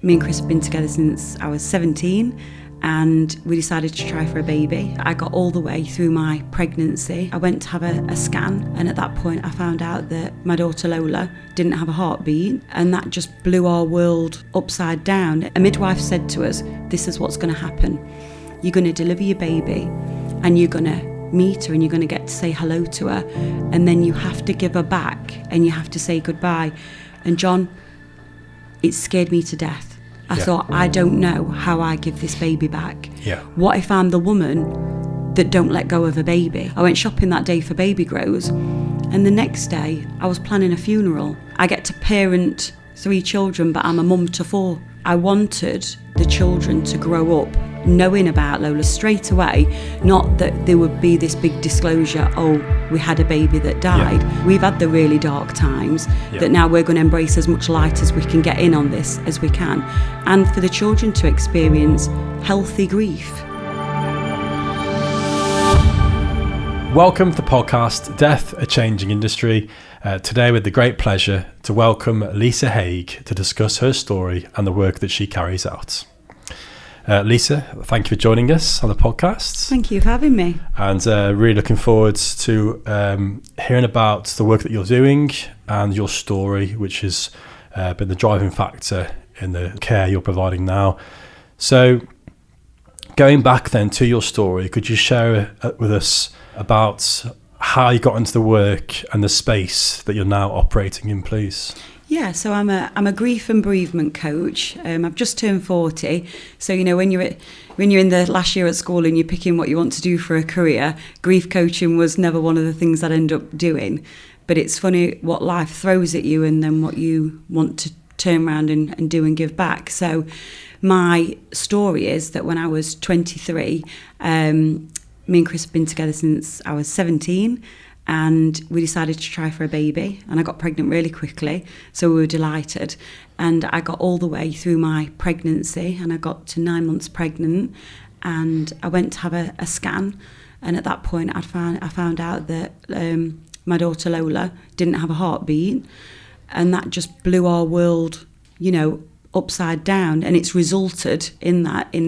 Me and Chris have been together since I was 17 and we decided to try for a baby. I got all the way through my pregnancy. I went to have a scan, and at that point I found out that my daughter Lola didn't have a heartbeat, and that just blew our world upside down. A midwife said to us, this is what's going to happen. You're going to deliver your baby and you're going to meet her and you're going to get to say hello to her, and then you have to give her back and you have to say goodbye. And John, it scared me to death. I thought, I don't know how I give this baby back. Yeah. What if I'm the woman that don't let go of a baby? I went shopping that day for baby grows, and the next day I was planning a funeral. I get to parent 3 children, but I'm a mum to 4. I wanted the children to grow up knowing about Lola straight away, not that there would be this big disclosure, oh, we had a baby that died. Yeah. We've had the really dark times, that now we're going to embrace as much light as we can get in on this as we can, and for the children to experience healthy grief. Welcome to the podcast, Death, a Changing Industry. Today with the great pleasure to welcome Lisa Hague to discuss her story and the work that she carries out. Lisa, thank you for joining us on the podcast. Thank you for having me. And really looking forward to hearing about the work that you're doing and your story, which has been the driving factor in the care you're providing now. So going back then to your story, could you share with us about how you got into the work and the space that you're now operating in, please? Yeah, so I'm a grief and bereavement coach. I've just turned 40, so you know when you're in the last year at school and you're picking what you want to do for a career, grief coaching was never one of the things I'd end up doing. But it's funny what life throws at you and then what you want to turn around and do and give back. So my story is that when I was 23, me and Chris have been together since I was 17. And we decided to try for a baby, and I got pregnant really quickly, so we were delighted. And I got all the way through my pregnancy, and I got to 9 months pregnant, and I went to have a scan, and at that point I found out that my daughter Lola didn't have a heartbeat, and that just blew our world, upside down. And it's resulted in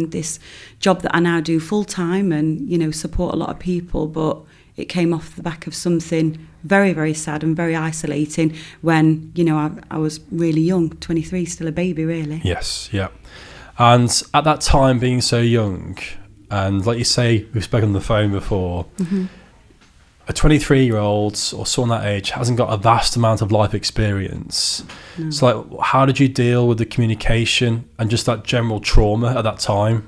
this job that I now do full time and support a lot of people, but it came off the back of something very, very sad and very isolating when, I was really young, 23, still a baby, really. Yes, yeah. And at that time, being so young, and like you say, we've spoken on the phone before, a 23-year-old or someone that age hasn't got a vast amount of life experience. No. So, how did you deal with the communication and just that general trauma at that time?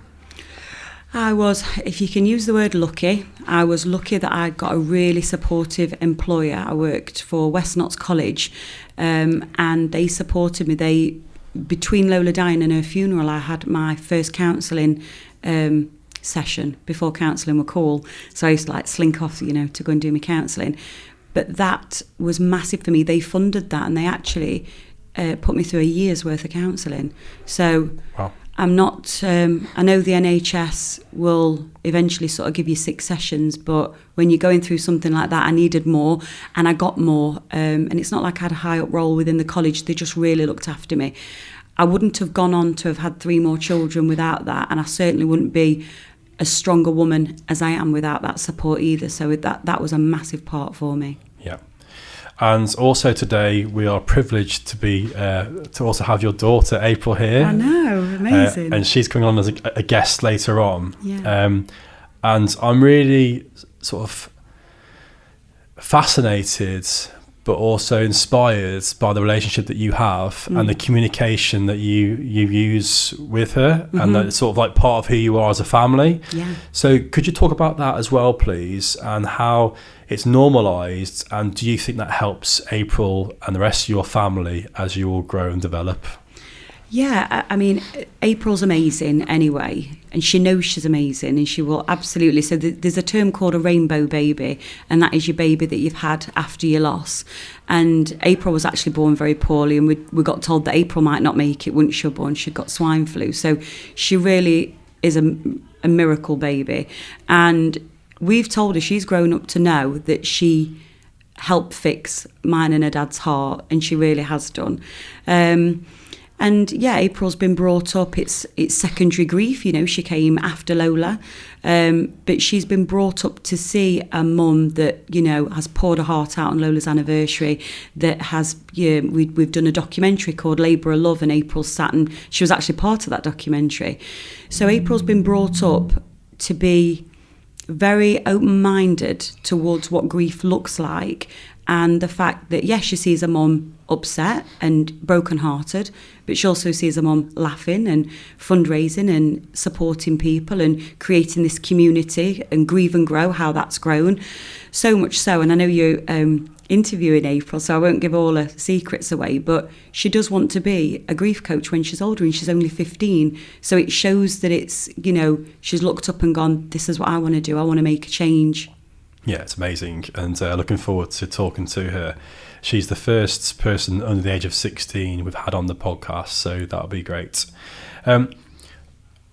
I was, if you can use the word lucky, I was lucky that I got a really supportive employer. I worked for West Notts College and they supported me. Between Lola dying and her funeral, I had my first counselling session before counselling were cool. So I used to slink off, to go and do my counselling. But that was massive for me. They funded that and they actually put me through a year's worth of counselling. So wow. I'm not, I know the NHS will eventually sort of give you 6 sessions, but when you're going through something like that, I needed more and I got more. And it's not like I had a high up role within the college. They just really looked after me. I wouldn't have gone on to have had 3 more children without that. And I certainly wouldn't be a stronger woman as I am without that support either. So that was a massive part for me. Yeah. And also today we are privileged to be to also have your daughter April here. I know, amazing. And she's coming on as a guest later on. Yeah. And I'm really sort of fascinated, but also inspired by the relationship that you have and the communication that you use with her, and that's sort of like part of who you are as a family. Yeah. So could you talk about that as well, please, and how it's normalised, and do you think that helps April and the rest of your family as you all grow and develop? Yeah, I mean, April's amazing anyway, and she knows she's amazing, and she will absolutely. So there's a term called a rainbow baby, and that is your baby that you've had after your loss. And April was actually born very poorly, and we got told that April might not make it once she was born. She got swine flu, so she really is a miracle baby. And we've told her she's grown up to know that she helped fix mine and her dad's heart, and she really has done. And yeah, April's been brought up, it's secondary grief, you know, she came after Lola, but she's been brought up to see a mum that, you know, has poured her heart out on Lola's anniversary, that has, we've done a documentary called Labour of Love, and April sat and she was actually part of that documentary. So April's been brought up to be very open-minded towards what grief looks like, and the fact that, yes, she sees her mum upset and broken-hearted, but she also sees her mum laughing and fundraising and supporting people and creating this community, and Grieve and Grow, how that's grown. So much so, and I know you're interviewing April, so I won't give all her secrets away, but she does want to be a grief coach when she's older, and she's only 15. So it shows that it's, you know, she's looked up and gone, this is what I want to do. I want to make a change. Yeah, it's amazing, and looking forward to talking to her. She's the first person under the age of 16 we've had on the podcast, so that'll be great.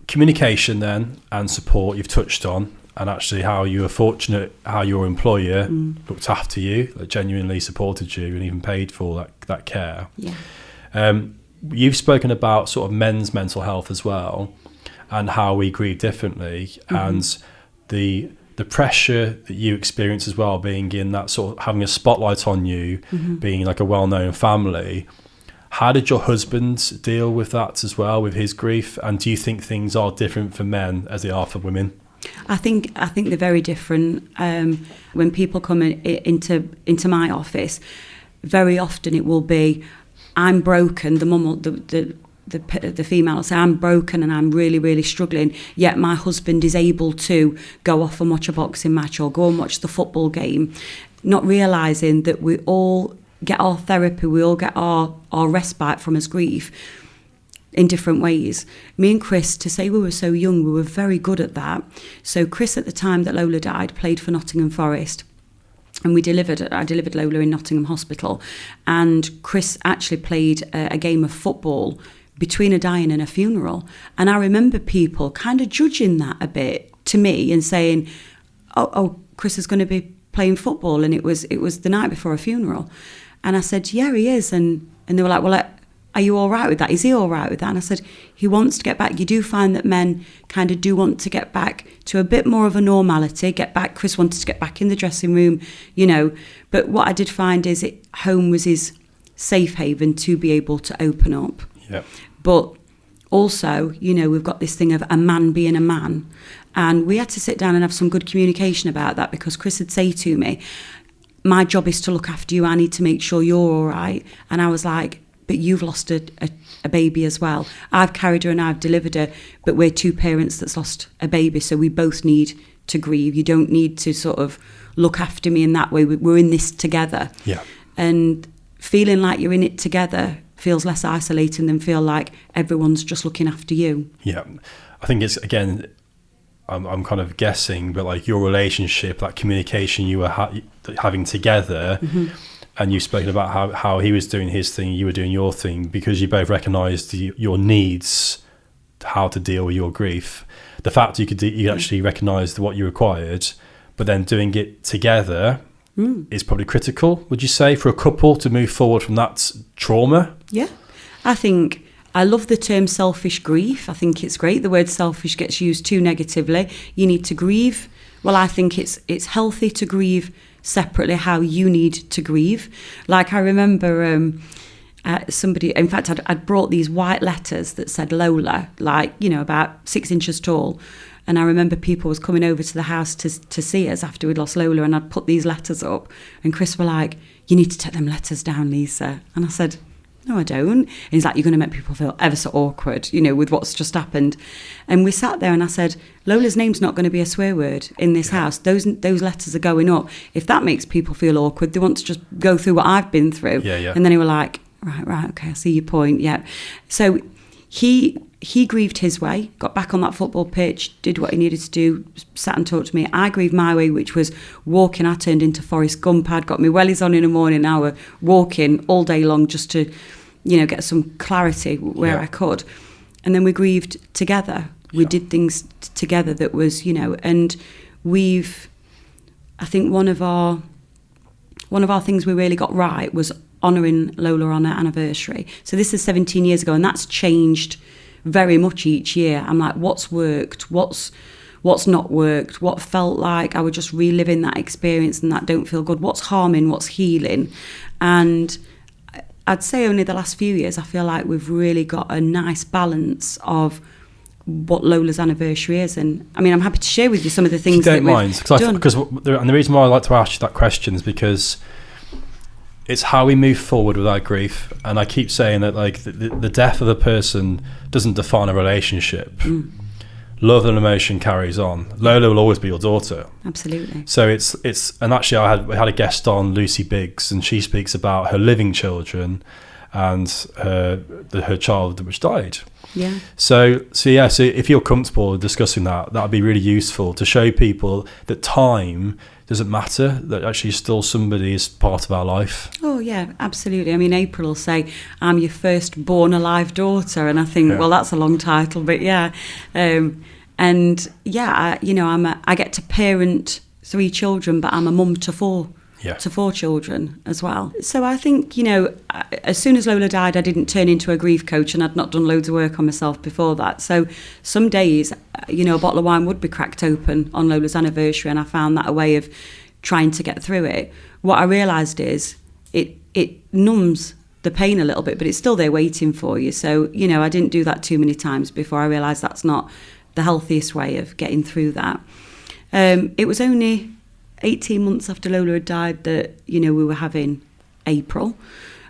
Communication then, and support you've touched on, and actually how you were fortunate, how your employer looked after you, genuinely supported you and even paid for that care. Yeah. You've spoken about sort of men's mental health as well, and how we grieve differently, and the pressure that you experience as well, being in that sort of having a spotlight on you, being like a well-known family. How did your husband deal with that as well, with his grief? And do you think things are different for men as they are for women? I think they're very different. When people come into my office, very often it will be, I'm broken. The mum will, the female will say, I'm broken and I'm really, really struggling, yet my husband is able to go off and watch a boxing match or go and watch the football game, not realising that we all get our therapy, we all get our respite from his grief in different ways. Me and Chris, to say we were so young, we were very good at that. So Chris, at the time that Lola died, played for Nottingham Forest. And I delivered Lola in Nottingham Hospital. And Chris actually played a game of football between a dying and a funeral. And I remember people kind of judging that a bit to me and saying, oh, Chris is going to be playing football. And it was the night before a funeral. And I said, yeah, he is. And they were like, well, are you all right with that? Is he all right with that? And I said, he wants to get back. You do find that men kind of do want to get back to a bit more of a normality, get back. Chris wanted to get back in the dressing room, you know. But what I did find is home was his safe haven to be able to open up. Yeah. But also, you know, we've got this thing of a man being a man. And we had to sit down and have some good communication about that, because Chris would say to me, my job is to look after you. I need to make sure you're all right. And I was like, but you've lost a baby as well. I've carried her and I've delivered her, but we're two parents that's lost a baby, so we both need to grieve. You don't need to sort of look after me in that way. We're in this together. Yeah. And feeling like you're in it together feels less isolating than feel like everyone's just looking after you. Yeah. I think it's, again, I'm kind of guessing, but like your relationship, that communication you were having together, and you've spoken about how he was doing his thing, you were doing your thing, because you both recognised your needs, how to deal with your grief. The fact you actually recognised what you required, but then doing it together is probably critical, would you say, for a couple to move forward from that trauma? Yeah. I think I love the term selfish grief. I think it's great. The word selfish gets used too negatively. You need to grieve. Well, I think it's healthy to grieve separately how you need to grieve. Like I remember somebody, in fact, I'd brought these white letters that said Lola, like, you know, about 6 inches tall. And I remember people was coming over to the house to see us after we'd lost Lola, and I'd put these letters up, and Chris were like, you need to take them letters down, Lisa. And I said, no, I don't. And he's like, you're going to make people feel ever so awkward, you know, with what's just happened. And we sat there and I said, Lola's name's not going to be a swear word in this house. Those letters are going up. If that makes people feel awkward, they want to just go through what I've been through. Yeah. And then he were like, right, okay, I see your point. Yeah. So he grieved his way, got back on that football pitch, did what he needed to do, sat and talked to me. I grieved my way, which was walking. I turned into Forrest Gump. I'd got my wellies on in the morning. I were walking all day long just to, you know, get some clarity where I could. And then we grieved together. We did things together that was, you know, and I think one of our things we really got right was honouring Lola on her anniversary. So this is 17 years ago, and that's changed very much each year. I'm like, what's worked? What's not worked? What felt like I was just reliving that experience and that don't feel good? What's harming? What's healing? And I'd say only the last few years, I feel like we've really got a nice balance of what Lola's anniversary is. And I mean, I'm happy to share with you some of the things that we've done. And the reason why I like to ask you that question is because it's how we move forward with our grief. And I keep saying that, like, the death of a person doesn't define a relationship. Love and emotion carries on. Lola will always be your daughter. Absolutely. So it's and actually I had a guest on, Lucy Biggs, and she speaks about her living children and her child which died. Yeah. So if you're comfortable discussing that would be really useful to show people that time doesn't matter, that actually still somebody is part of our life. Oh yeah, absolutely. I mean, April will say, I'm your first born alive daughter, and I think, well, that's a long title, but yeah. And yeah, I get to parent 3 children, but I'm a mum to 4. Yeah. To 4 children as well. So I think, as soon as Lola died, I didn't turn into a grief coach, and I'd not done loads of work on myself before that. So some days, a bottle of wine would be cracked open on Lola's anniversary, and I found that a way of trying to get through it. What I realised is it numbs the pain a little bit, but it's still there waiting for you. So, I didn't do that too many times before I realised that's not the healthiest way of getting through that. It was only 18 months after Lola had died that, we were having April.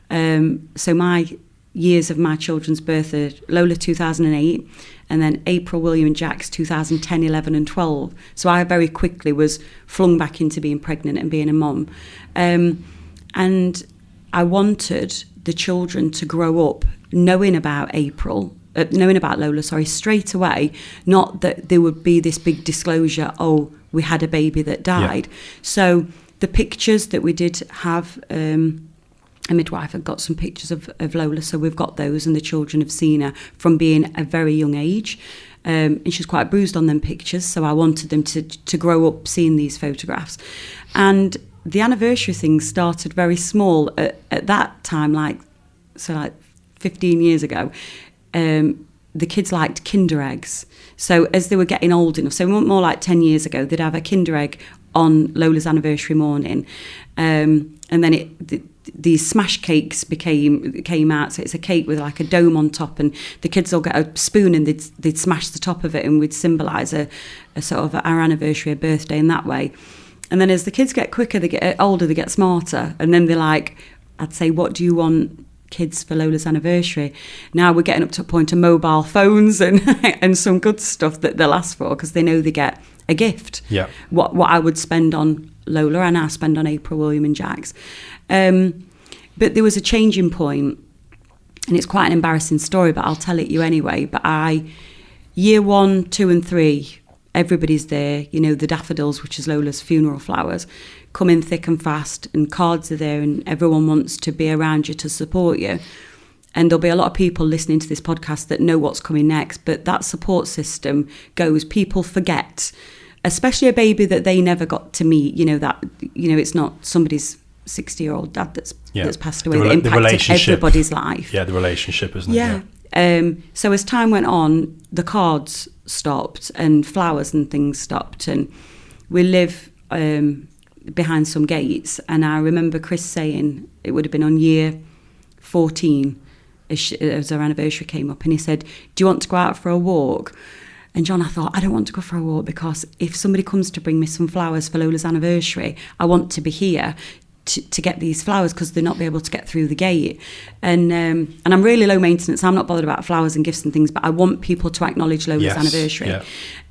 So my years of my children's birth are Lola 2008, and then April, William and Jack's 2010, 11 and 12. So I very quickly was flung back into being pregnant and being a mum. And I wanted the children to grow up knowing about Lola, straight away, not that there would be this big disclosure, we had a baby that died. Yeah. So the pictures that we did have, a midwife had got some pictures of Lola, so we've got those, and the children have seen her from being a very young age. And she's quite bruised on them pictures, so I wanted them to grow up seeing these photographs. And the anniversary thing started very small at that time, like 15 years ago. The kids liked Kinder eggs. So as they were getting old enough, so more like 10 years ago, they'd have a Kinder egg on Lola's anniversary morning. And then these smash cakes came out. So it's a cake with like a dome on top, and the kids all get a spoon and they'd smash the top of it, and we'd symbolise a sort of our anniversary, a birthday in that way. And then as the kids get quicker, they get older, they get smarter. And then they're like, I'd say, what do you want, kids, for Lola's anniversary? Now we're getting up to a point of mobile phones and some good stuff that they'll ask for, because they know they get a gift. Yeah. What I would spend on Lola, and I spend on April, William and Jack's. But there was a changing point, and it's quite an embarrassing story, but I'll tell it you anyway. But year 1, 2 and 3, everybody's there. The daffodils, which is Lola's funeral flowers, come in thick and fast, and cards are there, and everyone wants to be around you to support you. And there'll be a lot of people listening to this podcast that know what's coming next, but that support system goes, people forget, especially a baby that they never got to meet, it's not somebody's 60-year-old dad that's passed away, that impacted everybody's life. Yeah, the relationship, isn't it? Yeah. So as time went on, the cards stopped and flowers and things stopped, and we live behind some gates. And I remember Chris saying, it would have been on year 14 as our anniversary came up, and he said, do you want to go out for a walk? And John, I thought, I don't want to go for a walk, because if somebody comes to bring me some flowers for Lola's anniversary, I want to be here to get these flowers, because they'll not be able to get through the gate. And I'm really low maintenance. I'm not bothered about flowers and gifts and things, but I want people to acknowledge Lola's anniversary. Yeah.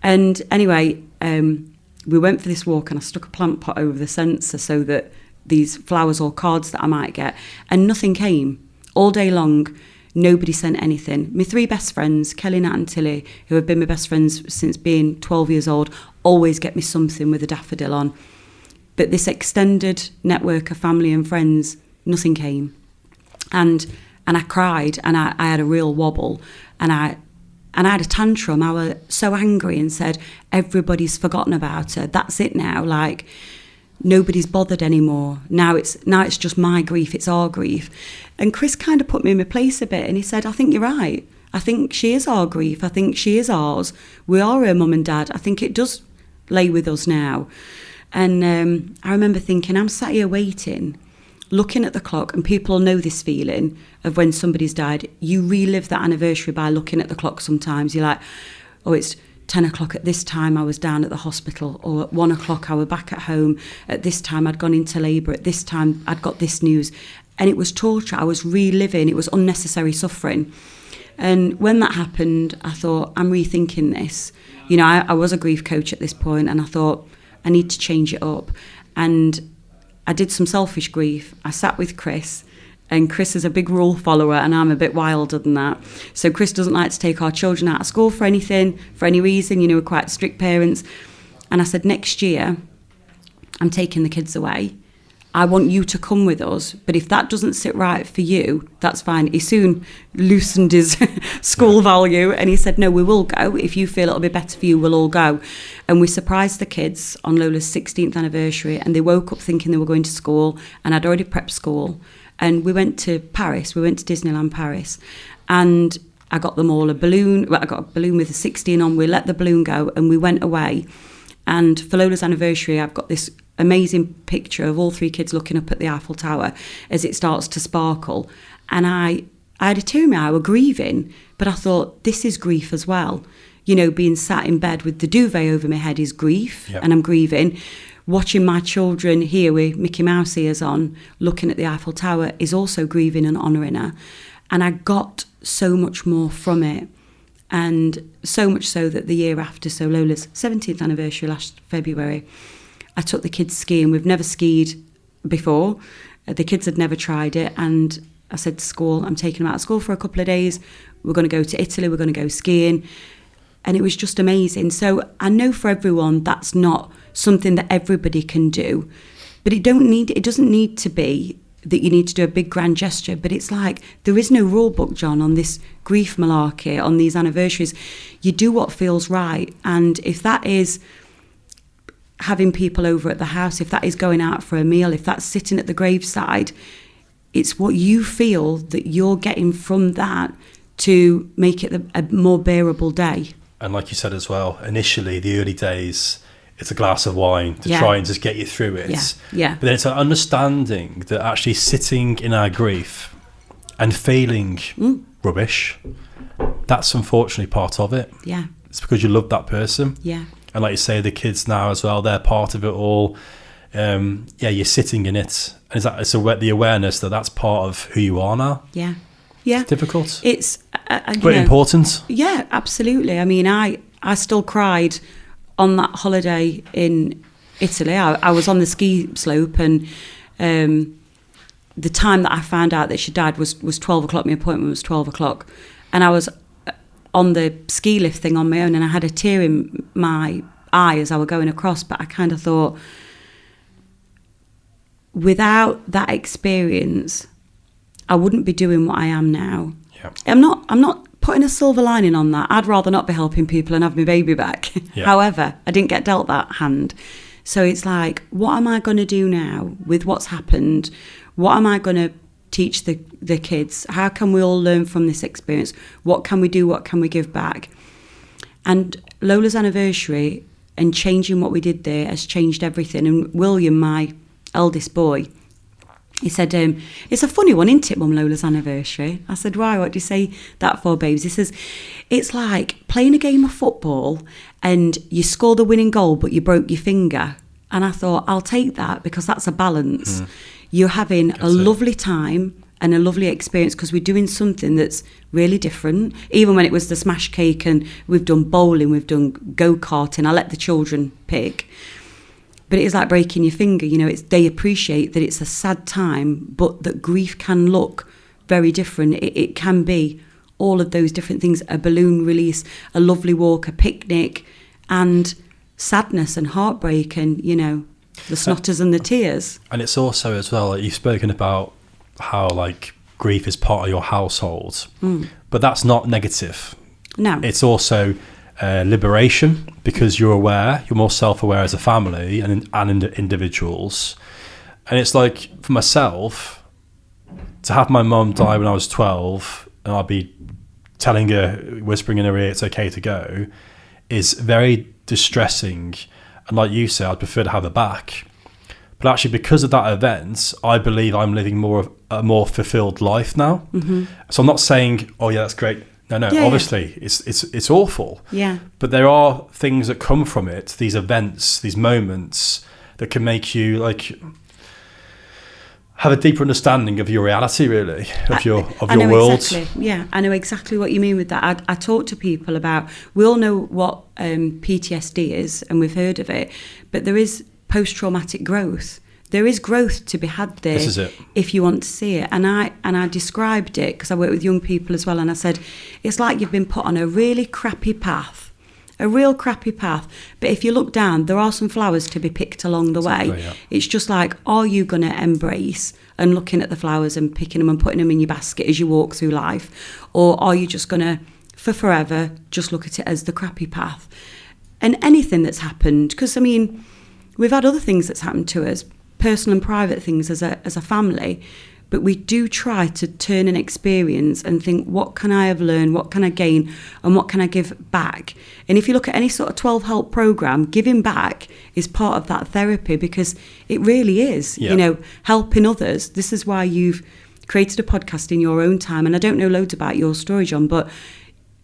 And anyway, we went for this walk, and I stuck a plant pot over the sensor so that these flowers or cards that I might get, and nothing came. All day long, nobody sent anything. My 3 best friends, Kelly, Nat and Tilly, who have been my best friends since being 12 years old, always get me something with a daffodil on. But this extended network of family and friends, nothing came. And I cried, and I had a real wobble, and I had a tantrum. I was so angry and said, everybody's forgotten about her. That's it now. Like, nobody's bothered anymore. Now it's just my grief, it's our grief. And Chris kind of put me in my place a bit, and he said, I think you're right. I think she is our grief. I think she is ours. We are her mum and dad. I think it does lay with us now. And I remember thinking, I'm sat here waiting, looking at the clock, and people know this feeling of when somebody's died. You relive that anniversary by looking at the clock sometimes. You're like, oh, it's 10 o'clock at this time I was down at the hospital, or at 1 o'clock I was back at home, at this time I'd gone into labour, at this time I'd got this news. And it was torture. I was reliving. It was unnecessary suffering. And when that happened, I thought, I'm rethinking this. You know, I was a grief coach at this point, and I thought, I need to change it up. And I did some selfish grief. I sat with Chris, and Chris is a big rule follower, and I'm a bit wilder than that. So Chris doesn't like to take our children out of school for anything, for any reason. You know, we're quite strict parents. And I said, next year, I'm taking the kids away. I want you to come with us, but if that doesn't sit right for you, that's fine. He soon loosened his school value, and he said, no, we will go. If you feel it'll be better for you, we'll all go. And we surprised the kids on Lola's 16th anniversary, and they woke up thinking they were going to school, and I'd already prepped school. And we went to Paris. We went to Disneyland Paris, and I got them all a balloon. Well, I got a balloon with a 16 on. We let the balloon go, and we went away. And for Lola's anniversary, I've got this amazing picture of all three kids looking up at the Eiffel Tower as it starts to sparkle. And I had a tear in my eye. I was grieving, but I thought, this is grief as well. You know, being sat in bed with the duvet over my head is grief, and I'm grieving. Watching my children here with Mickey Mouse ears on, looking at the Eiffel Tower, is also grieving and honouring her. And I got so much more from it. And so much so that the year after, so Lola's 17th anniversary last February, I took the kids skiing. We've never skied before. The kids had never tried it. And I said to school, I'm taking them out of school for a couple of days. We're going to go to Italy. We're going to go skiing. And it was just amazing. So I know for everyone, that's not something that everybody can do. But it doesn't need to be that you need to do a big grand gesture. But it's like, there is no rule book, John, on this grief malarkey, on these anniversaries. You do what feels right. And if that is having people over at the house, if that is going out for a meal, if that's sitting at the graveside, it's what you feel that you're getting from that to make it a more bearable day. And like you said as well, initially, the early days, it's a glass of wine to try and just get you through it. Yeah. But then it's an understanding that actually sitting in our grief and feeling rubbish, that's unfortunately part of it. Yeah. It's because you love that person. Yeah. And like you say, the kids now as well, they're part of it all. You're sitting in it. And it's the awareness that that's part of who you are now. Yeah. Yeah. It's difficult. It's but important. Yeah, absolutely. I mean, I still cried on that holiday in Italy. I was on the ski slope, and the time that I found out that she died was 12 o'clock. My appointment was 12 o'clock. And I was on the ski lift thing on my own, and I had a tear in my eye as I was going across. But I kind of thought, without that experience, I wouldn't be doing what I am now. Yeah. I'm not putting a silver lining on that. I'd rather not be helping people and have my baby back. Yeah. However, I didn't get dealt that hand. So it's like, what am I going to do now with what's happened? What am I going to teach the kids? How can we all learn from this experience? What can we do? What can we give back? And Lola's anniversary and changing what we did there has changed everything. And William, my eldest boy, he said, it's a funny one, isn't it, Mum, Lola's anniversary? I said, why? What do you say that for, babes? He says, it's like playing a game of football and you score the winning goal, but you broke your finger. And I thought, I'll take that, because that's a balance. You're having a lovely time and a lovely experience, because we're doing something that's really different. Even when it was the smash cake, and we've done bowling, we've done go-karting, I let the children pick. But it is like breaking your finger, you know. They appreciate that it's a sad time, but that grief can look very different. It can be all of those different things: a balloon release, a lovely walk, a picnic, and sadness and heartbreak, and, you know, the snotters and the tears. And it's also as well, like, you've spoken about how, like, grief is part of your household, but that's not negative. No. It's also liberation, because you're more self-aware as a family and individuals. And it's like, for myself, to have my mum die when I was 12 and I'll be telling her, whispering in her ear, it's okay to go, is very distressing. And like you say, I'd prefer to have her back. But actually, because of that event, I believe I'm living a more fulfilled life now. Mm-hmm. So I'm not saying, oh yeah, that's great. No, obviously it's awful. Yeah. But there are things that come from it, these events, these moments that can make you like have a deeper understanding of your reality, really, of your world. Exactly. Yeah, I know exactly what you mean with that. I talk to people about, we all know what PTSD is, and we've heard of it, but there is post-traumatic growth. There is growth to be had there. This is it. If you want to see it. And I described it, because I work with young people as well, and I said, it's like you've been put on a really crappy path, a real crappy path. But if you look down, there are some flowers to be picked along the way. Yeah. It's just like, are you going to embrace and looking at the flowers and picking them and putting them in your basket as you walk through life? Or are you just going to, for forever, just look at it as the crappy path? And anything that's happened, because, I mean, we've had other things that's happened to us, personal and private things as a family, but we do try to turn an experience and think, what can I have learned, what can I gain, and what can I give back? And if you look at any sort of 12 help program, giving back is part of that therapy, because it really is, helping others. This is why you've created a podcast in your own time. And I don't know loads about your story, John, but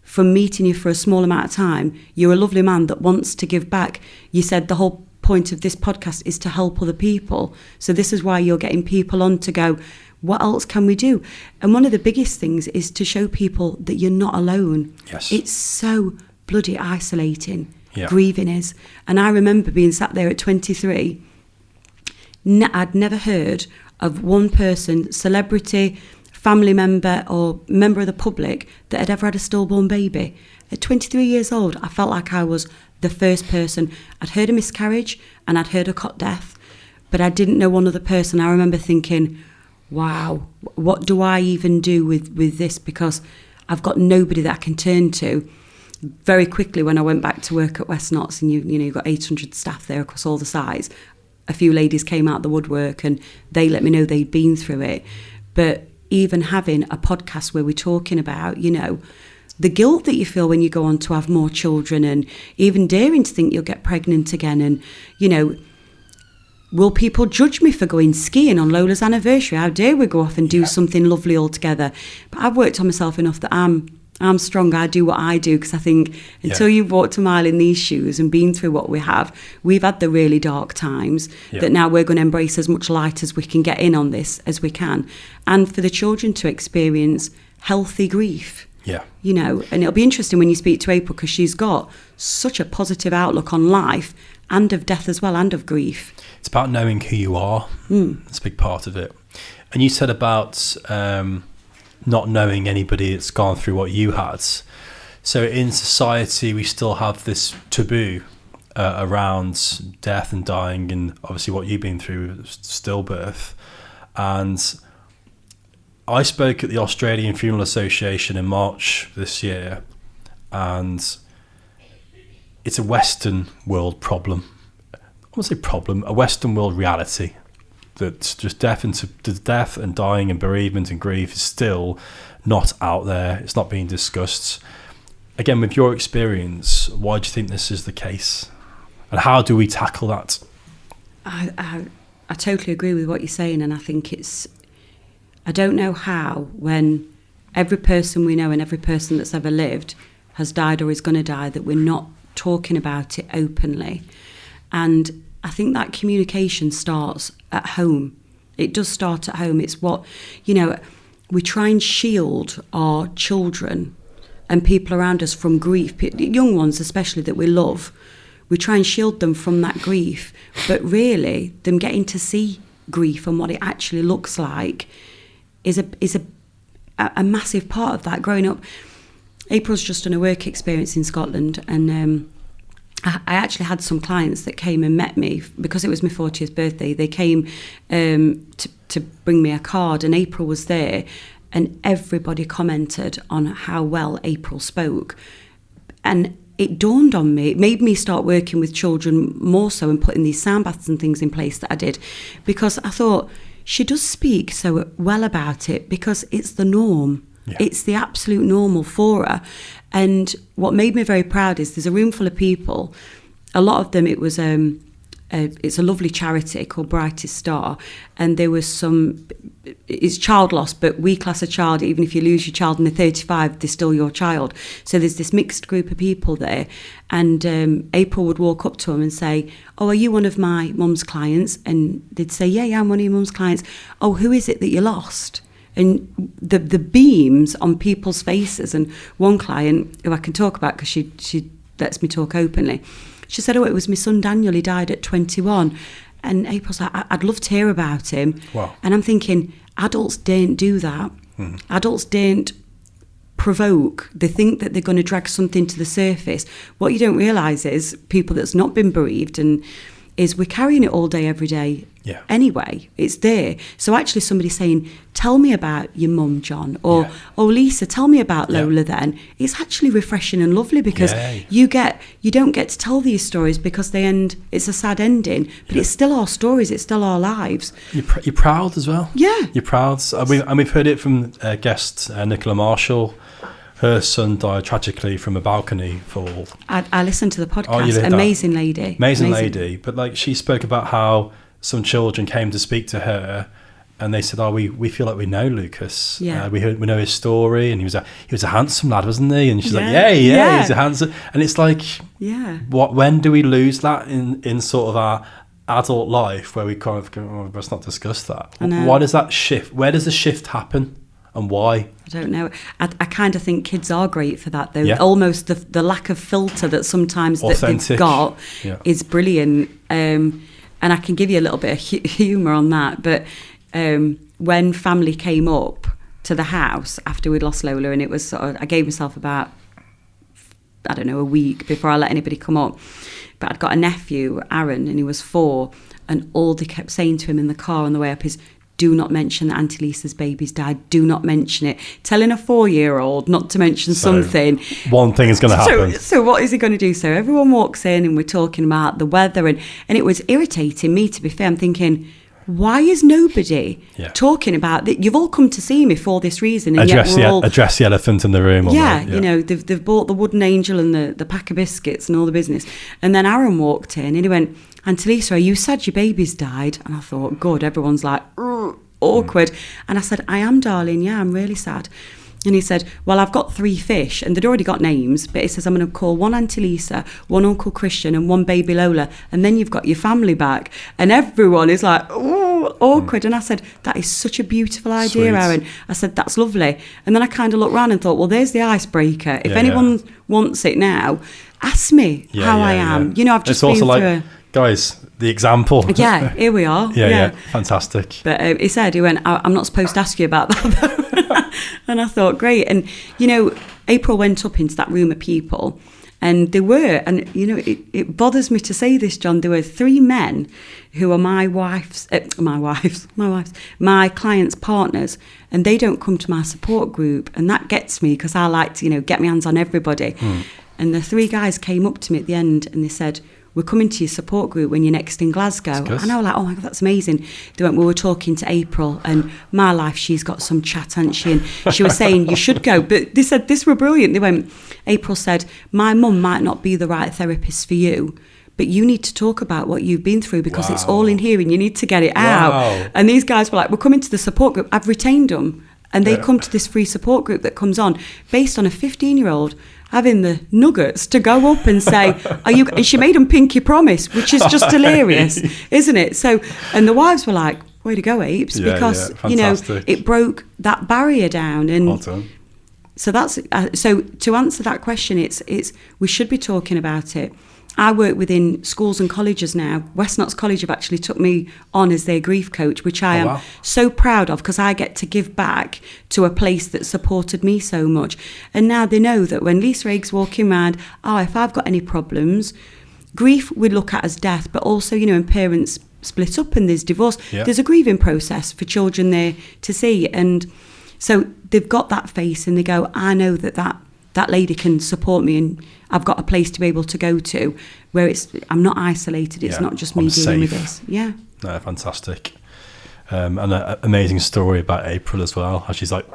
from meeting you for a small amount of time, you're a lovely man that wants to give back. You said the whole point of this podcast is to help other people. So this is why you're getting people on to go, what else can we do? And one of the biggest things is to show people that you're not alone. Yes. It's so bloody isolating. Yeah. Grieving is. And I remember being sat there at 23. I'd never heard of one person, celebrity, family member or member of the public, that had ever had a stillborn baby. At 23 years old, I felt like I was the first person. I'd heard a miscarriage and I'd heard a cot death, but I didn't know one other person. I remember thinking, wow, what do I even do with this? Because I've got nobody that I can turn to. Very quickly, when I went back to work at West Notts, and you've got 800 staff there across all the sites, a few ladies came out the woodwork and they let me know they'd been through it. But even having a podcast where we're talking about, the guilt that you feel when you go on to have more children, and even daring to think you'll get pregnant again. And, will people judge me for going skiing on Lola's anniversary? How dare we go off and do something lovely all together? But I've worked on myself enough that I'm strong. I do what I do, because I think until you've walked a mile in these shoes and been through what we have, we've had the really dark times that now we're going to embrace as much light as we can get in on this as we can. And for the children to experience healthy grief. Yeah. And it'll be interesting when you speak to April, because she's got such a positive outlook on life and of death as well, and of grief. It's about knowing who you are. That's a big part of it. And you said about not knowing anybody that's gone through what you had. So in society, we still have this taboo around death and dying, and obviously what you've been through, stillbirth. And I spoke at the Australian Funeral Association in March this year, and it's a Western world problem. I won't say problem, a Western world reality, that just death and dying and bereavement and grief is still not out there. It's not being discussed. Again, with your experience, why do you think this is the case? And how do we tackle that? I totally agree with what you're saying, and I think I don't know how, when every person we know and every person that's ever lived has died or is going to die, that we're not talking about it openly. And I think that communication starts at home. It does start at home. It's what, we try and shield our children and people around us from grief, young ones especially that we love. We try and shield them from that grief, but really them getting to see grief and what it actually looks like is a massive part of that. Growing up, April's just done a work experience in Scotland, and I actually had some clients that came and met me because it was my 40th birthday. They came to bring me a card, and April was there, and everybody commented on how well April spoke. And it dawned on me, it made me start working with children more so and putting these sound baths and things in place that I did, because I thought, she does speak so well about it because it's the norm. Yeah. It's the absolute normal for her. And what made me very proud is there's a room full of people. A lot of them, it's a lovely charity called Brightest Star, and there was it's child loss, but we class a child, even if you lose your child and they're 35, they're still your child. So there's this mixed group of people there, and April would walk up to them and say, oh, are you one of my mum's clients? And they'd say, yeah, I'm one of your mum's clients. Oh, who is it that you lost? And the beams on people's faces, and one client who I can talk about because she lets me talk openly, she said, oh, it was my son Daniel, he died at 21. And April's like, I'd love to hear about him. Wow. And I'm thinking, adults don't do that. Adults don't provoke. They think that they're going to drag something to the surface. What you don't realise is, people that's not been bereaved, and is we're carrying it all day, every day. Yeah. Anyway, it's there. So actually somebody saying, tell me about your mum, John, or oh, Lisa, tell me about Lola then. It's actually refreshing and lovely, because you don't get to tell these stories because they end, it's a sad ending, but it's still our stories, it's still our lives. You're proud as well. Yeah. You're proud. And we've heard it from guest Nicola Marshall. Her son died tragically from a balcony fall. I listened to the podcast. Oh, you did that? Amazing lady. Amazing lady. But like, she spoke about how some children came to speak to her, and they said, oh, we feel like we know Lucas. Yeah. We know his story, and he was a handsome lad, wasn't he? And she's like, yeah, he's a handsome. And it's like, when do we lose that in sort of our adult life, where we kind of go, oh, let's not discuss that? Why does that shift? Where does the shift happen? And why? I don't know. I kind of think kids are great for that, though. Yeah. Almost the lack of filter that sometimes that they've got is brilliant. And I can give you a little bit of humour on that. But when family came up to the house after we'd lost Lola, and it was sort of, I gave myself about, I don't know, a week before I let anybody come up. But I'd got a nephew, Aaron, and he was 4. And all they kept saying to him in the car on the way up is, do not mention that Auntie Lisa's baby's died. Do not mention it. Telling a 4-year-old not to mention something. One thing is going to happen. So what is he going to do? So everyone walks in and we're talking about the weather. And it was irritating me, to be fair. I'm thinking, why is nobody talking about that? You've all come to see me for this reason. And address the elephant in the room. You know, they've bought the wooden angel and the pack of biscuits and all the business. And then Aaron walked in and he went, Auntie Lisa, are you sad your baby's died? And I thought, good, everyone's like, awkward. And I said, I am, darling, yeah, I'm really sad. And he said, well, I've got 3 fish, and they'd already got names, but he says, I'm going to call one Auntie Lisa, one Uncle Christian, and one baby Lola, and then you've got your family back. And everyone is like, oh, awkward. And I said, that is such a beautiful idea, Aaron. I said, that's lovely. And then I kind of looked around and thought, well, there's the icebreaker. If anyone wants it now, ask me how I am. You know, I've just been through guys, the example. Yeah, here we are. Yeah, fantastic. But he went, I'm not supposed to ask you about that, though. And I thought, great. And, you know, April went up into that room of people, and there were, and, you know, it bothers me to say this, John, there were 3 men who are my clients' partners, and they don't come to my support group. And that gets me, because I like to, you know, get my hands on everybody. And the 3 guys came up to me at the end and they said, we're coming to your support group when you're next in Glasgow. And I was like, oh my God, that's amazing. They went, well, we're talking to April, and my life, she's got some chat, hasn't she? And she was saying, you should go. But they said, this were brilliant. They went, April said, my mum might not be the right therapist for you, but you need to talk about what you've been through, because it's all in here and you need to get it out. And these guys were like, we're coming to the support group. I've retained them. And they come to this free support group that comes on based on a 15-year-old having the nuggets to go up and say, are you? And she made them pinky promise, which is just hilarious, isn't it? So, and the wives were like, way to go, Apes, because, you know, it broke that barrier down. And well done. So that's, so to answer that question, it's we should be talking about it. I work within schools and colleges now. West Notts College have actually took me on as their grief coach, which I am so proud of, because I get to give back to a place that supported me so much. And now they know that when Lisa Hague's walking around, if I've got any problems, grief we look at as death, but also, you know, when parents split up and there's divorce, there's a grieving process for children there to see. And so they've got that face and they go, I know that that lady can support me, and I've got a place to be able to go to where I'm not isolated. It's not just me dealing with this. Yeah. No, fantastic. And an amazing story about April as well, how she's like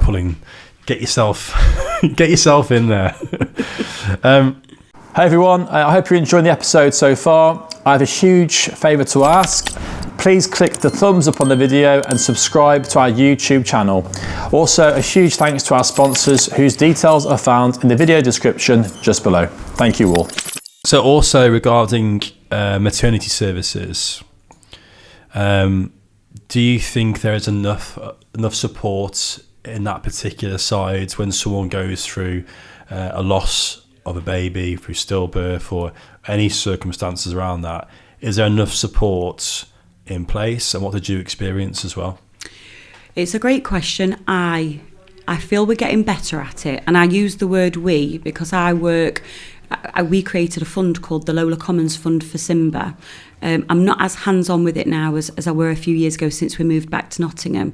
get yourself in there. Hey everyone, I hope you're enjoying the episode so far. I have a huge favour to ask. Please click the thumbs up on the video and subscribe to our YouTube channel. Also, a huge thanks to our sponsors whose details are found in the video description just below. Thank you all. So also regarding maternity services, do you think there is enough support in that particular side when someone goes through a loss of a baby, through stillbirth or any circumstances around that? Is there enough support in place, and what did you experience as well? It's a great question. I feel we're getting better at it, and I use the word we because we created a fund called the Lola Commons Fund for Simba. I'm not as hands-on with it now as I were a few years ago since we moved back to Nottingham.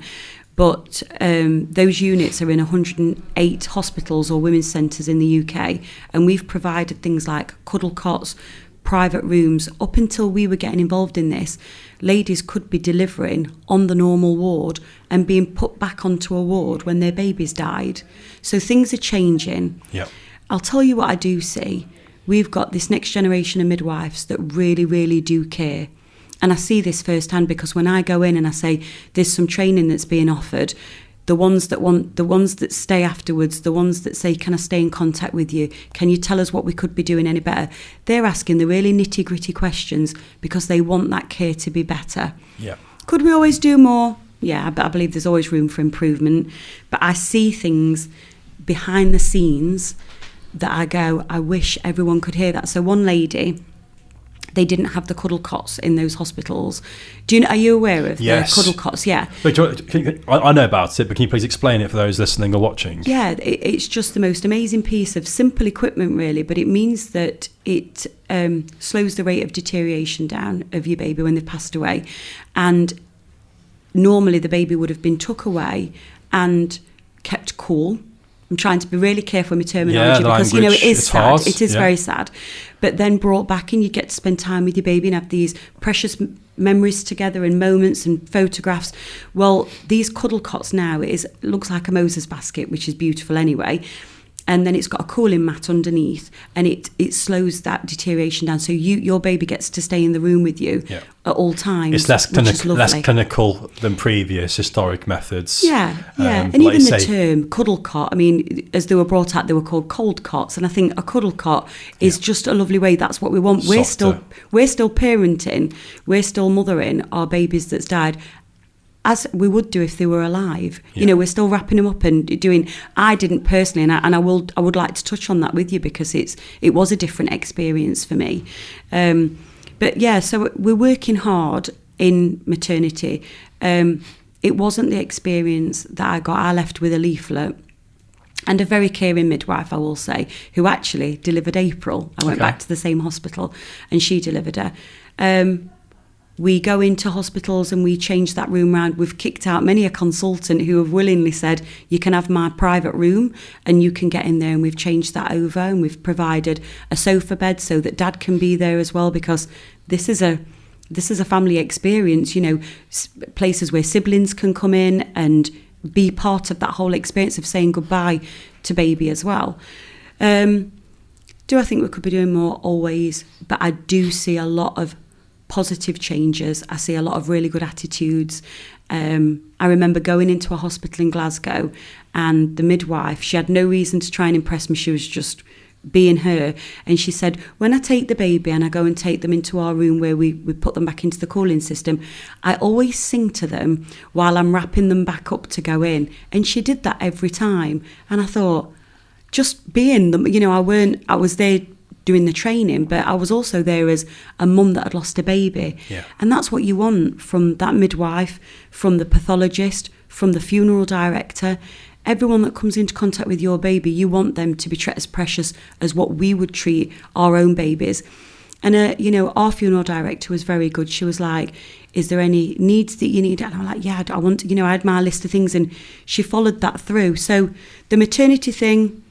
But those units are in 108 hospitals or women's centres in the UK, and we've provided things like cuddle cots, private rooms. Up until we were getting involved in this, ladies could be delivering on the normal ward and being put back onto a ward when their babies died. So things are changing. Yep. I'll tell you what I do see. We've got this next generation of midwives that really, really do care. And I see this firsthand because when I go in and I say there's some training that's being offered, the ones that stay afterwards, the ones that say, can I stay in contact with you? Can you tell us what we could be doing any better? They're asking the really nitty gritty questions because they want that care to be better. Yeah. Could we always do more? Yeah, but I believe there's always room for improvement. But I see things behind the scenes that I go, I wish everyone could hear that. So one lady, they didn't have the cuddle cots in those hospitals. Are you aware of the cuddle cots? Yeah. I know about it, but can you please explain it for those listening or watching? Yeah, it's just the most amazing piece of simple equipment, really, but it means that it slows the rate of deterioration down of your baby when they've passed away. And normally the baby would have been took away and kept cool. I'm trying to be really careful with my terminology because, it is sad. Hard. It is very sad. But then brought back and you get to spend time with your baby and have these precious memories together and moments and photographs. Well, these cuddle cots now, looks like a Moses basket, which is beautiful anyway. And then it's got a cooling mat underneath and it slows that deterioration down. So your baby gets to stay in the room with you at all times. It's less clinical than previous historic methods. Yeah. And like even the term cuddle cot, I mean, as they were brought out, they were called cold cots. And I think a cuddle cot is just a lovely way. That's what we want. We're still parenting. We're still mothering our babies that's died, as we would do if they were alive. We're still wrapping them up and doing. I didn't personally, and I would like to touch on that with you because it was a different experience for me. But yeah, so we're working hard in maternity. It wasn't the experience that I got. I left with a leaflet and a very caring midwife, I will say, who actually delivered April. I went back to the same hospital and she delivered her. We go into hospitals and we change that room round. We've kicked out many a consultant who have willingly said, you can have my private room and you can get in there. And we've changed that over and we've provided a sofa bed so that dad can be there as well, because this is a family experience, places where siblings can come in and be part of that whole experience of saying goodbye to baby as well. Do I think we could be doing more? Always. But I do see a lot of positive changes. I see a lot of really good attitudes. I remember going into a hospital in Glasgow and the midwife, she had no reason to try and impress me. She was just being her. And she said, when I take the baby and I go and take them into our room where we put them back into the cooling system, I always sing to them while I'm wrapping them back up to go in. And she did that every time. And I thought, just being them, I was there doing the training, but I was also there as a mum that had lost a baby. Yeah. And that's what you want from that midwife, from the pathologist, from the funeral director. Everyone that comes into contact with your baby, you want them to be treated as precious as what we would treat our own babies. And, our funeral director was very good. She was like, is there any needs that you need? And I'm like, yeah, I want, I had my list of things, and she followed that through. So the maternity thing,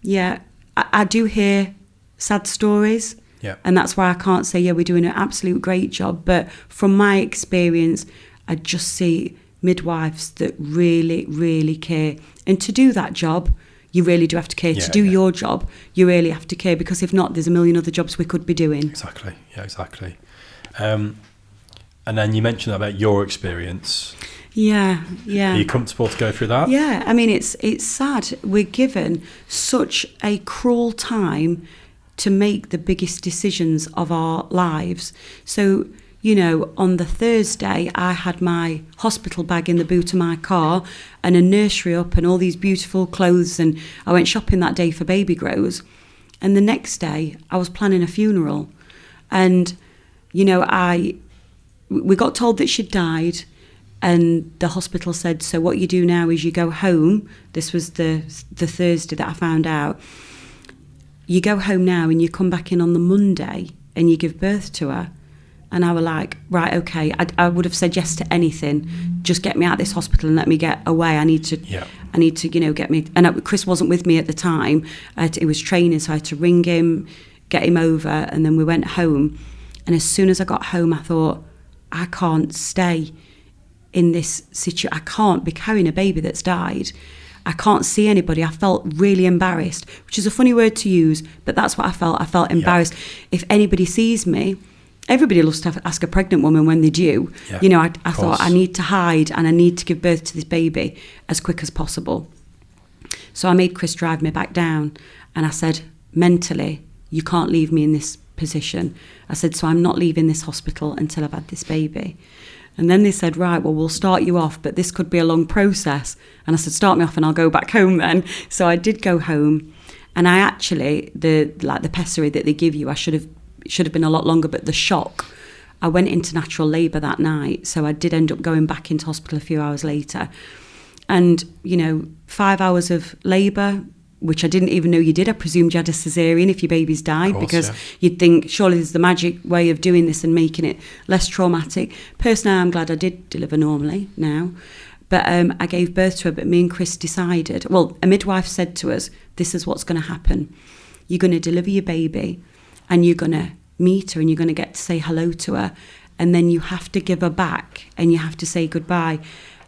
Yeah, I do hear sad stories. Yeah. And that's why I can't say, yeah, we're doing an absolute great job. But from my experience, I just see midwives that really, really care. And to do that job, you really do have to care. To do your job, you really have to care, because if not, there's a million other jobs we could be doing. Exactly. Yeah, exactly. And then you mentioned about your experience. Yeah. Are you comfortable to go through that? Yeah, I mean, it's sad. We're given such a cruel time to make the biggest decisions of our lives. So, you know, on the Thursday, I had my hospital bag in the boot of my car and a nursery up and all these beautiful clothes, and I went shopping that day for baby grows. And the next day, I was planning a funeral. And, you know, we got told that she'd died, and the hospital said, so what you do now is you go home. This was the Thursday that I found out. You go home now and you come back in on the Monday and you give birth to her. And I was like, right, okay. I would have said yes to anything. Just get me out of this hospital and let me get away. I need to, you know, get me. And Chris wasn't with me at the time. It was training, so I had to ring him, get him over, and then we went home. And as soon as I got home, I thought, I can't stay in this situation. I can't be carrying a baby that's died. I can't see anybody. I felt really embarrassed, which is a funny word to use, but that's what I felt. I felt embarrassed. If anybody sees me, everybody loves to ask a pregnant woman when they do. Yeah, you know, I thought I need to hide and I need to give birth to this baby as quick as possible. So I made Chris drive me back down, and I said, mentally, you can't leave me in this position. I said, so I'm not leaving this hospital until I've had this baby. And then they said, right, well, we'll start you off, but this could be a long process. And I said, start me off and I'll go back home then. So I did go home, and I actually, the pessary that they give you, it should have been a lot longer, but the shock, I went into natural labour that night. So I did end up going back into hospital a few hours later. And, you know, 5 hours of labour, which I didn't even know you did. I presumed you had a caesarean if your baby's died, because you'd think, surely there's the magic way of doing this and making it less traumatic. Personally, I'm glad I did deliver normally now. But I gave birth to her, but me and Chris decided, well, a midwife said to us, this is what's going to happen. You're going to deliver your baby, and you're going to meet her, and you're going to get to say hello to her, and then you have to give her back, and you have to say goodbye.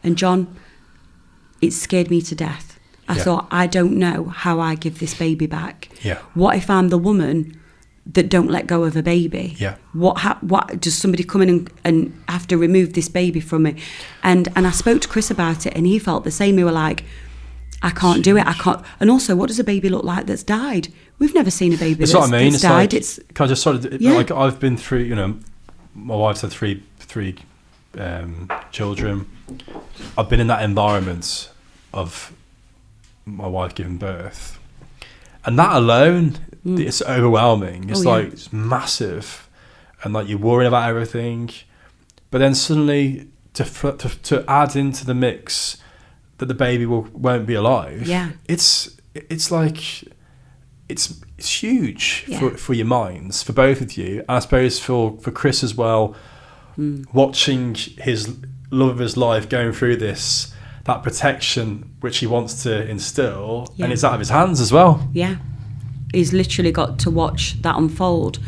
And John, it scared me to death. I thought, I don't know how I give this baby back. Yeah. What if I'm the woman that don't let go of a baby? Yeah. What does somebody come in and have to remove this baby from me? And I spoke to Chris about it, and he felt the same. We were like, I can't do it. I can't. And also, what does a baby look like that's died? We've never seen a baby that's died. Like, can I just sort of, like, I've been through, you know, my wife's had three children. I've been in that environment of my wife giving birth, and that alone, it's overwhelming. It's it's massive, and like you're worrying about everything, but then suddenly to add into the mix that the baby won't be alive. Yeah, it's like it's huge for your minds, for both of you, and I suppose for Chris as well, watching his love of his life going through this. That protection which he wants to instill, and it's out of his hands as well. Yeah, he's literally got to watch that unfold.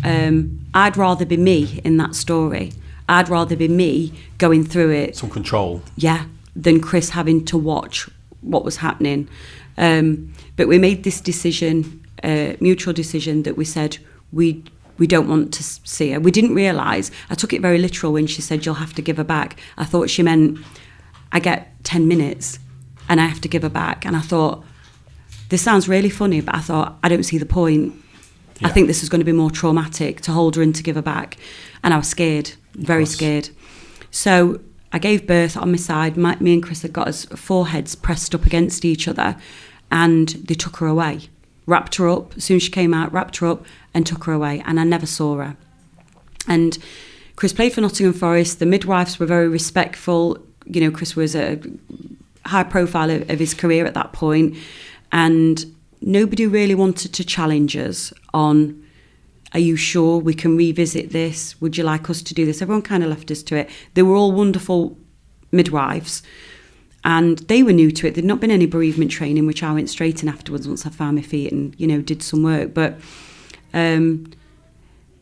I'd rather be me in that story. I'd rather be me going through it. Some control. Yeah, than Chris having to watch what was happening. But we made this decision, mutual decision, that we said we don't want to see her. We didn't realise. I took it very literal when she said, you'll have to give her back. I thought she meant, I get 10 minutes and I have to give her back. And I thought, this sounds really funny, but I thought, I don't see the point. Yeah. I think this is going to be more traumatic to hold her and to give her back. And I was scared, very scared. So I gave birth on my side. Me and Chris had got us foreheads pressed up against each other, and they took her away. Wrapped her up. As soon as she came out, wrapped her up and took her away. And I never saw her. And Chris played for Nottingham Forest. The midwives were very respectful. You know, Chris was a high profile of his career at that point, and nobody really wanted to challenge us on, are you sure we can revisit this? Would you like us to do this? Everyone kind of left us to it. They were all wonderful midwives, And they were new to it. There'd not been any bereavement training, which I went straight in afterwards once I found my feet and, did some work. But a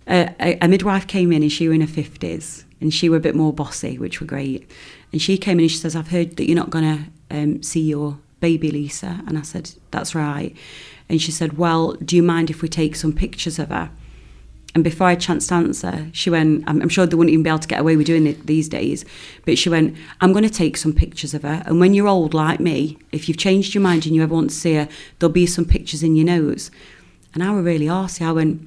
midwife came in and she was in her 50s and she was a bit more bossy, which were great. And she came in and she says, I've heard that you're not going to see your baby, Lisa. And I said, that's right. And she said, well, do you mind if we take some pictures of her? And before I had a chance to answer, she went, I'm sure they wouldn't even be able to get away with doing it these days, but she went, I'm going to take some pictures of her. And when you're old like me, if you've changed your mind and you ever want to see her, there'll be some pictures in your notes. And I was really arsey. I went,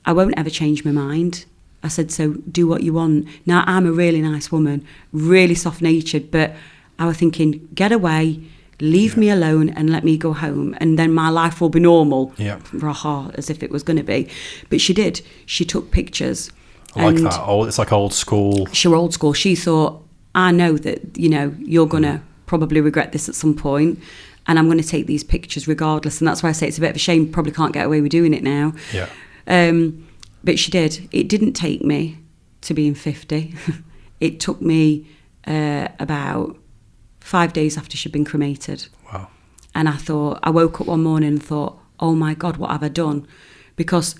I won't ever change my mind. I said, so do what you want. Now, I'm a really nice woman, really soft-natured, but I was thinking, get away, leave me alone and let me go home, and then my life will be normal. Raha, as if it was going to be. But she did. She took pictures. I like that. It's like old school. She was old school. She thought, I know that, you're going to probably regret this at some point, and I'm going to take these pictures regardless. And that's why I say it's a bit of a shame. Probably can't get away with doing it now. But she did. It didn't take me to being 50. It took me about 5 days after she'd been cremated. Wow. And I woke up one morning and thought, oh my God, what have I done? Because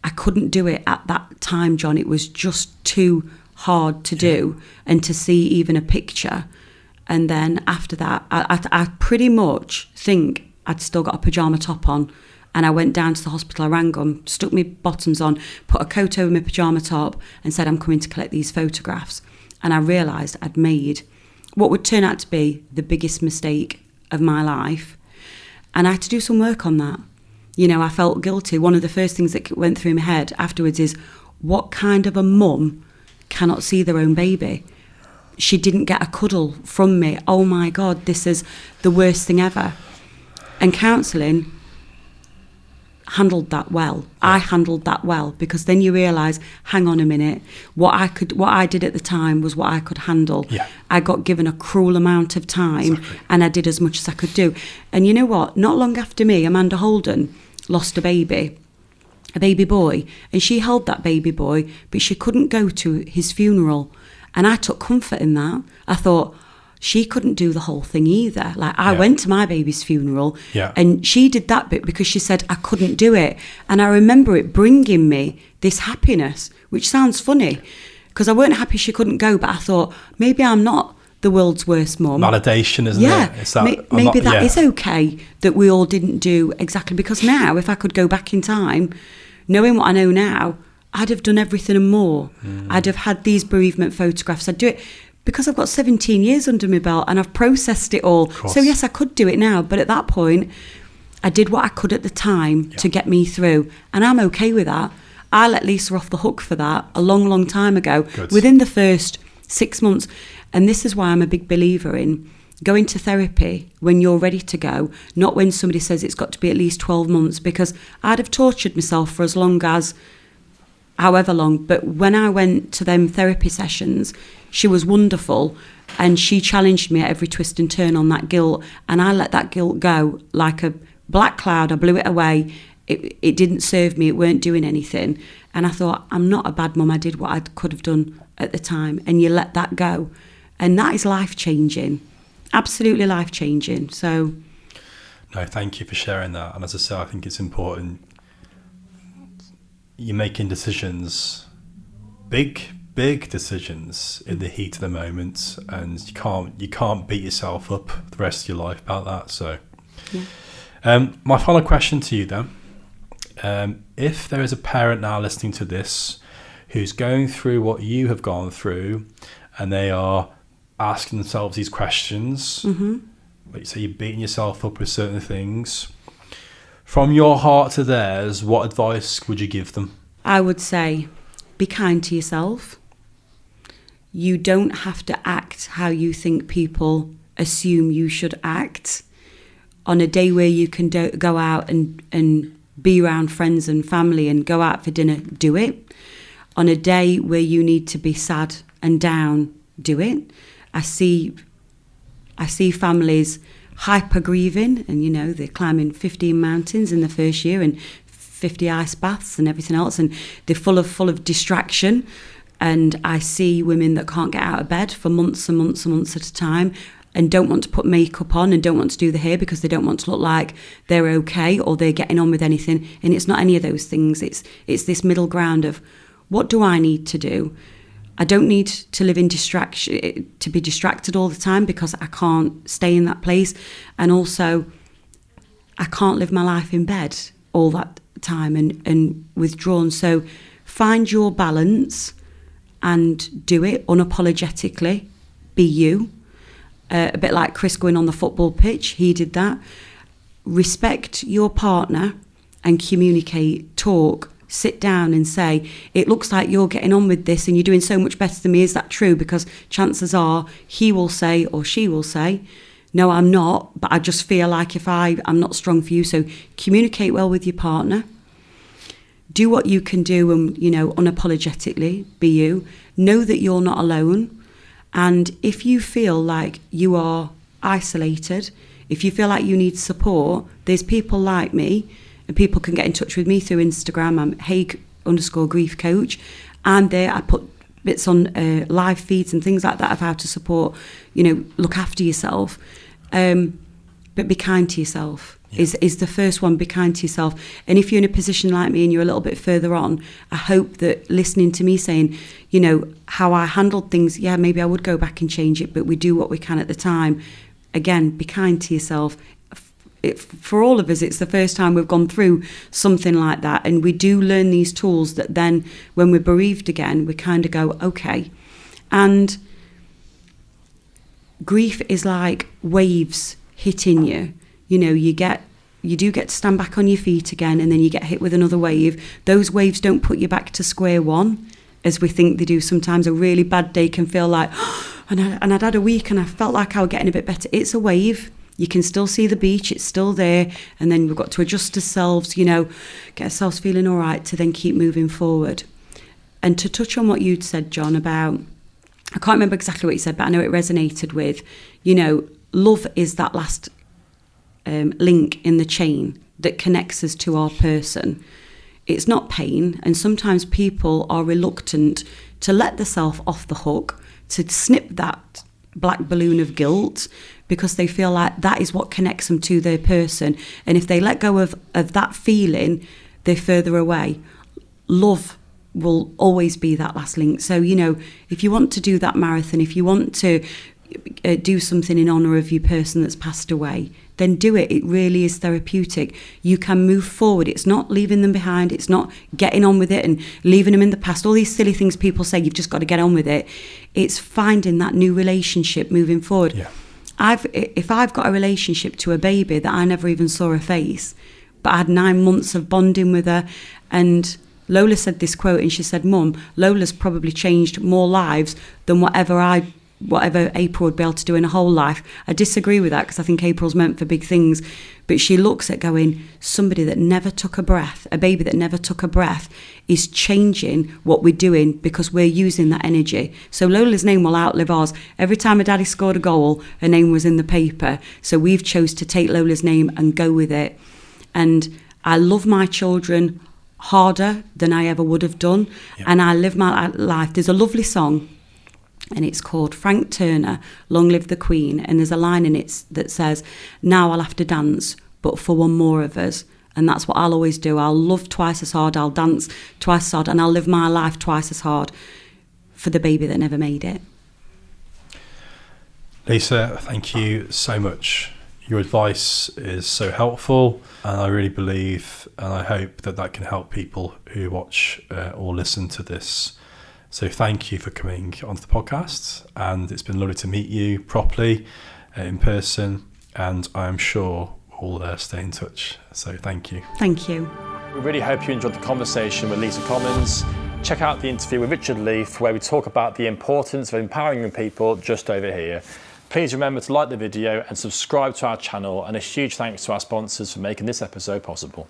I couldn't do it at that time, John. It was just too hard to do and to see even a picture. And then after that, I pretty much think I'd still got a pyjama top on. And I went down to the hospital, I rang them, stuck my bottoms on, put a coat over my pyjama top and said, I'm coming to collect these photographs. And I realised I'd made what would turn out to be the biggest mistake of my life. And I had to do some work on that. I felt guilty. One of the first things that went through my head afterwards is, what kind of a mum cannot see their own baby? She didn't get a cuddle from me. Oh my God, this is the worst thing ever. And counselling handled that well. I handled that well, because then you realise, hang on a minute, what I did at the time was what I could handle. I got given a cruel amount of time and I did as much as I could do. And you know what? Not long after me, Amanda Holden lost a baby boy, and she held that baby boy, but she couldn't go to his funeral. And I took comfort in that. I thought, she couldn't do the whole thing either. Like, I went to my baby's funeral and she did that bit because she said I couldn't do it. And I remember it bringing me this happiness, which sounds funny because I weren't happy she couldn't go, but I thought, maybe I'm not the world's worst mum. Validation, isn't it? It's that, maybe that is okay that we all didn't do exactly. Because now, if I could go back in time, knowing what I know now, I'd have done everything and more. I'd have had these bereavement photographs. I'd do it. Because I've got 17 years under my belt and I've processed it all. So yes, I could do it now. But at that point, I did what I could at the time to get me through. And I'm okay with that. I let Lisa off the hook for that a long, long time ago. Within the first 6 months. And this is why I'm a big believer in going to therapy when you're ready to go, not when somebody says it's got to be at least 12 months. Because I'd have tortured myself for as long as, however long. But when I went to them therapy sessions, she was wonderful, and she challenged me at every twist and turn on that guilt, and I let that guilt go like a black cloud. I blew it away. It didn't serve me. It weren't doing anything. And I thought, I'm not a bad mum. I did what I could have done at the time. And you let that go. And that is life-changing. Absolutely life-changing. So, no, thank you for sharing that. And as I say, I think it's important. You're making decisions, big decisions in the heat of the moment, and you can't beat yourself up the rest of your life about that. So my final question to you then, if there is a parent now listening to this who's going through what you have gone through, and they are asking themselves these questions, like you say, you're beating yourself up with certain things, from your heart to theirs, what advice would you give them? I would say, be kind to yourself. You don't have to act how you think people assume you should act. On a day where you can go out and be around friends and family and go out for dinner, do it. On a day where you need to be sad and down, do it. I see families hyper grieving, and they're climbing 15 mountains in the first year and 50 ice baths and everything else, and they're full of distraction. And I see women that can't get out of bed for months and months and months at a time. and don't want to put makeup on and don't want to do the hair because they don't want to look like they're okay or they're getting on with anything. And it's not any of those things. It's this middle ground of, what do I need to do? I don't need to live in distraction, to be distracted all the time, because I can't stay in that place. And also, I can't live my life in bed all that time and withdrawn. So find your balance and do it unapologetically. Be you. A bit like Chris going on the football pitch, he did that. Respect your partner and communicate, talk, sit down and say, it looks like you're getting on with this and you're doing so much better than me. Is that true? Because chances are he will say or she will say, no, I'm not, but I just feel like I'm not strong for you. So communicate well with your partner. Do what you can do and, unapologetically be you. Know that you're not alone. And if you feel like you are isolated, if you feel like you need support, there's people like me, and people can get in touch with me through Instagram. I'm Hague_grief coach. And there I put bits on live feeds and things like that of how to support, look after yourself. But be kind to yourself. Is the first one. Be kind to yourself. And if you're in a position like me and you're a little bit further on, I hope that listening to me saying, how I handled things, maybe I would go back and change it, but we do what we can at the time. Again, be kind to yourself. For all of us, it's the first time we've gone through something like that, and we do learn these tools that then when we're bereaved again, we kind of go, okay. And grief is like waves hitting you. You do get to stand back on your feet again, and then you get hit with another wave. Those waves don't put you back to square one, as we think they do. Sometimes a really bad day can feel like, and I'd had a week and I felt like I was getting a bit better. It's a wave. You can still see the beach, it's still there, and then we've got to adjust ourselves, get ourselves feeling all right to then keep moving forward. And to touch on what you'd said, John, about, I can't remember exactly what you said, but I know it resonated with, love is that last link in the chain that connects us to our person. It's not pain, and sometimes people are reluctant to let themselves off the hook, to snip that black balloon of guilt, because they feel like that is what connects them to their person. And if they let go of that feeling, they're further away. Love will always be that last link. So, if you want to do that marathon, if you want to do something in honour of your person that's passed away, then do it. It really is therapeutic. You can move forward. It's not leaving them behind. It's not getting on with it and leaving them in the past. All these silly things people say, you've just got to get on with it. It's finding that new relationship moving forward. Yeah. If I've got a relationship to a baby that I never even saw her face, but I had 9 months of bonding with her, and Lola said this quote, and she said, Mum, Lola's probably changed more lives than whatever April would be able to do in a whole life. I disagree with that, because I think April's meant for big things. But she looks at going, somebody that never took a breath, a baby that never took a breath, is changing what we're doing because we're using that energy. So Lola's name will outlive ours. Every time her daddy scored a goal, her name was in the paper. So we've chose to take Lola's name and go with it. And I love my children harder than I ever would have done. Yep. And I live my life. There's a lovely song, and it's called Frank Turner, Long Live the Queen. And there's a line in it that says, now I'll have to dance, but for one more of us. And that's what I'll always do. I'll love twice as hard, I'll dance twice as hard, and I'll live my life twice as hard for the baby that never made it. Lisa, thank you so much. Your advice is so helpful, and I really believe and I hope that can help people who watch or listen to this. So thank you for coming onto the podcast, and it's been lovely to meet you properly in person, and I'm sure we'll stay in touch. So thank you. Thank you. We really hope you enjoyed the conversation with Lisa Commons. Check out the interview with Richard Leaf, where we talk about the importance of empowering people just over here. Please remember to like the video and subscribe to our channel, and a huge thanks to our sponsors for making this episode possible.